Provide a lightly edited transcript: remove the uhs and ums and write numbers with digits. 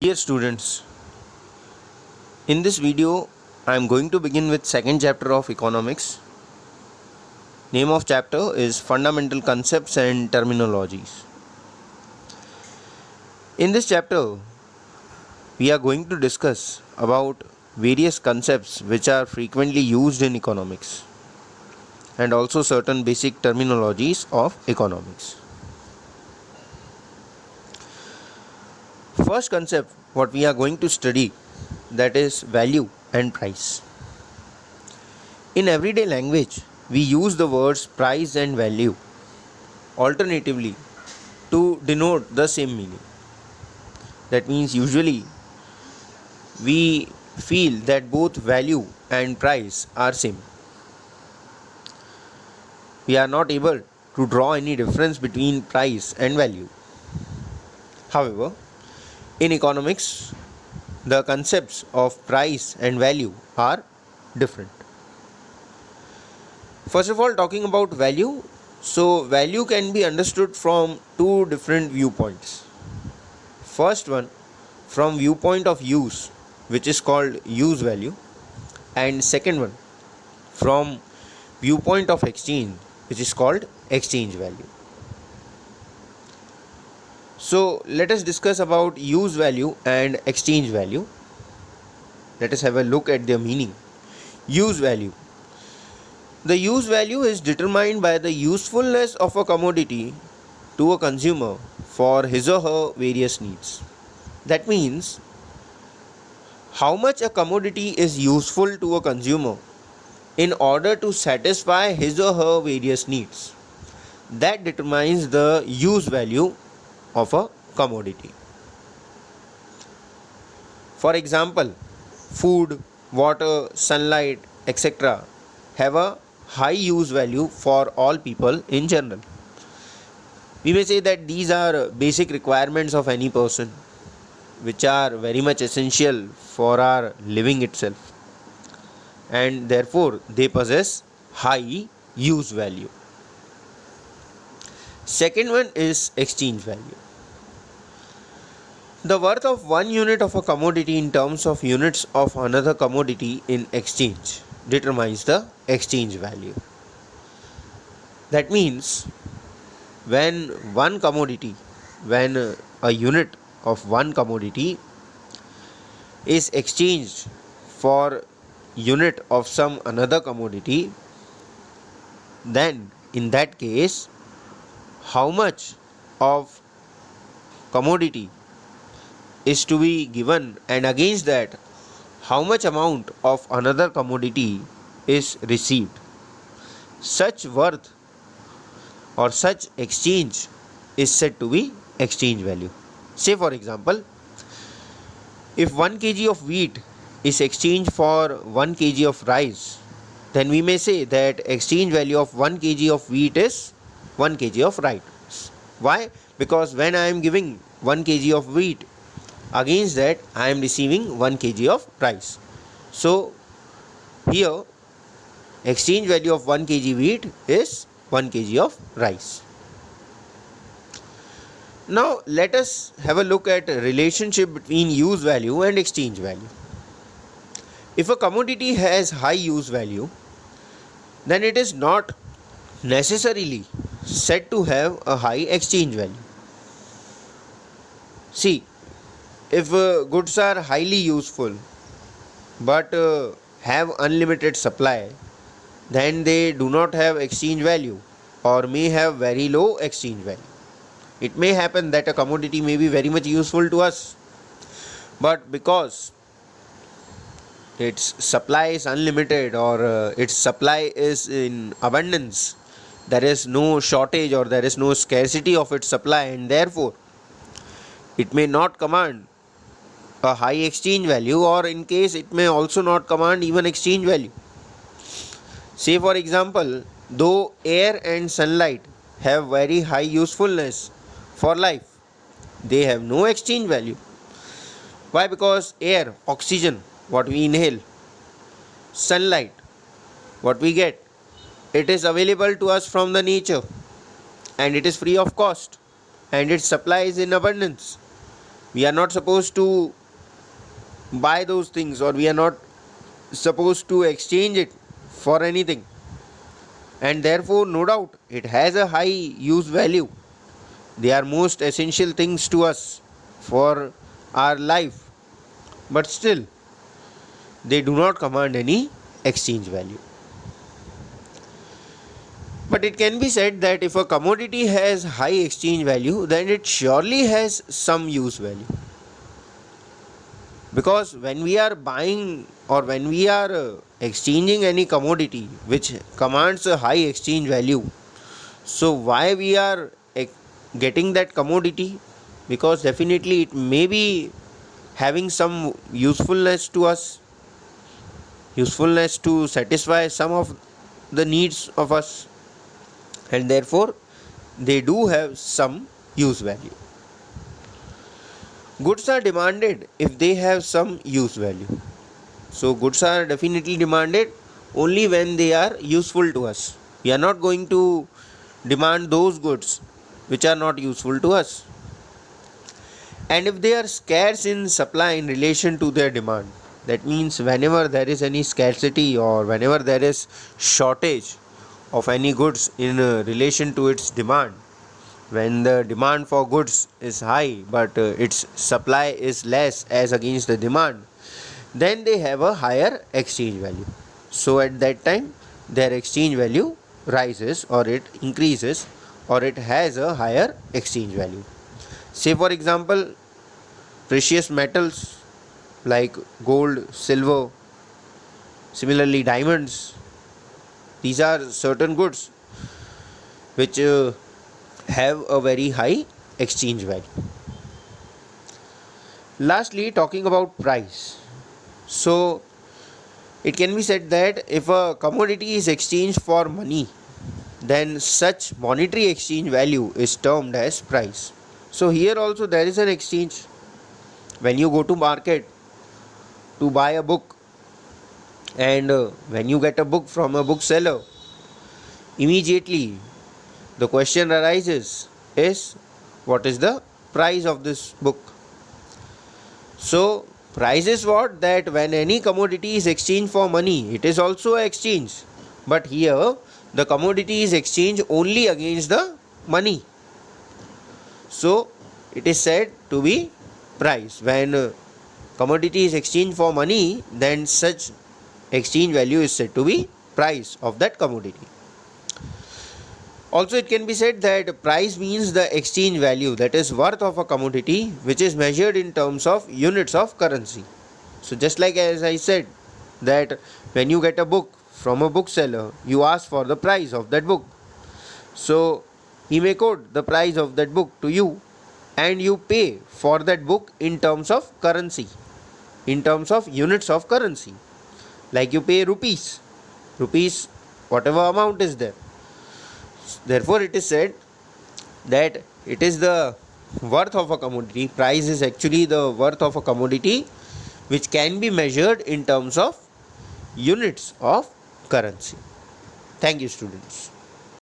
Dear students, in this video I am going to begin with second chapter of economics. Name of chapter is Fundamental Concepts and Terminologies. In this chapter we are going to discuss about various concepts which are frequently used in economics and also certain basic terminologies of economics. First concept what we are going to study, that is value and price. In everyday language, we use the words price and value alternatively to denote the same meaning. That means usually we feel that both value and price are same. We are not able to draw any difference between price and value. However, in economics, the concepts of price and value are different. First of all, talking about value, so value can be understood from two different viewpoints. First one, from viewpoint of use, which is called use value, and second one, from viewpoint of exchange, which is called exchange value. So let us discuss about use value and exchange value. Let us have a look at their meaning. Use value. The use value is determined by the usefulness of a commodity to a consumer for his or her various needs. That means how much a commodity is useful to a consumer in order to satisfy his or her various needs. That determines the use value of a commodity. For example, food, water, sunlight, etc. have a high use value for all people in general. We may say that these are basic requirements of any person, which are very much essential for our living itself, and therefore they possess high use value. Second one is exchange value. The worth of one unit of a commodity in terms of units of another commodity in exchange determines the exchange value. That means when a unit of one commodity is exchanged for unit of some another commodity, then in that case how much of commodity is to be given, and against that how much amount of another commodity is received. Such worth or such exchange is said to be exchange value. Say for example, if 1 kg of wheat is exchanged for 1 kg of rice, then we may say that exchange value of 1 kg of wheat is 1 kg of rice. Why? Because when I am giving 1 kg of wheat, against that I am receiving 1 kg of rice. So here exchange value of 1 kg wheat is 1 kg of rice. Now let us have a look at a relationship between use value and exchange value. If a commodity has high use value, then it is not necessarily said to have a high exchange value. See, if goods are highly useful but have unlimited supply, then they do not have exchange value or may have very low exchange value. It may happen that a commodity may be very much useful to us, but because its supply is unlimited or its supply is in abundance, there is no shortage or there is no scarcity of its supply, and therefore it may not command a high exchange value, or in case it may also not command even exchange value. Say for example, though air and sunlight have very high usefulness for life, they have no exchange value. Why? Because air, oxygen, what we inhale, sunlight, what we get, it is available to us from the nature and it is free of cost and its supply is in abundance. We are not supposed to buy those things, or we are not supposed to exchange it for anything, and therefore no doubt it has a high use value. They are most essential things to us for our life, but still they do not command any exchange value. But it can be said that if a commodity has high exchange value, then it surely has some use value. Because when we are buying or when we are exchanging any commodity which commands a high exchange value, so why we are getting that commodity? Because definitely it may be having some usefulness to us, usefulness to satisfy some of the needs of us, and therefore they do have some use value. Goods are demanded if they have some use value. So goods are definitely demanded only when they are useful to us. We are not going to demand those goods which are not useful to us. And if they are scarce in supply in relation to their demand, that means whenever there is any scarcity or whenever there is shortage of any goods in relation to its demand, when the demand for goods is high but its supply is less as against the demand, then they have a higher exchange value. So at that time their exchange value rises or it increases or it has a higher exchange value. Say for example, precious metals like gold, silver, similarly diamonds, these are certain goods which have a very high exchange value. Lastly, talking about price. So it can be said that if a commodity is exchanged for money, then such monetary exchange value is termed as price. So here also there is an exchange. When you go to market to buy a book, and when you get a book from a bookseller, immediately the question arises is, what is the price of this book? So price is what? That when any commodity is exchanged for money, it is also an exchange. But here the commodity is exchanged only against the money. So it is said to be price. When commodity is exchanged for money, then such exchange value is said to be price of that commodity. Also, it can be said that price means the exchange value, that is worth of a commodity, which is measured in terms of units of currency. So just like as I said, that when you get a book from a bookseller, you ask for the price of that book. So he may quote the price of that book to you, and you pay for that book in terms of currency, in terms of units of currency. Like you pay rupees, whatever amount is there. Therefore, it is said that it is the worth of a commodity. Price is actually the worth of a commodity which can be measured in terms of units of currency. Thank you, students.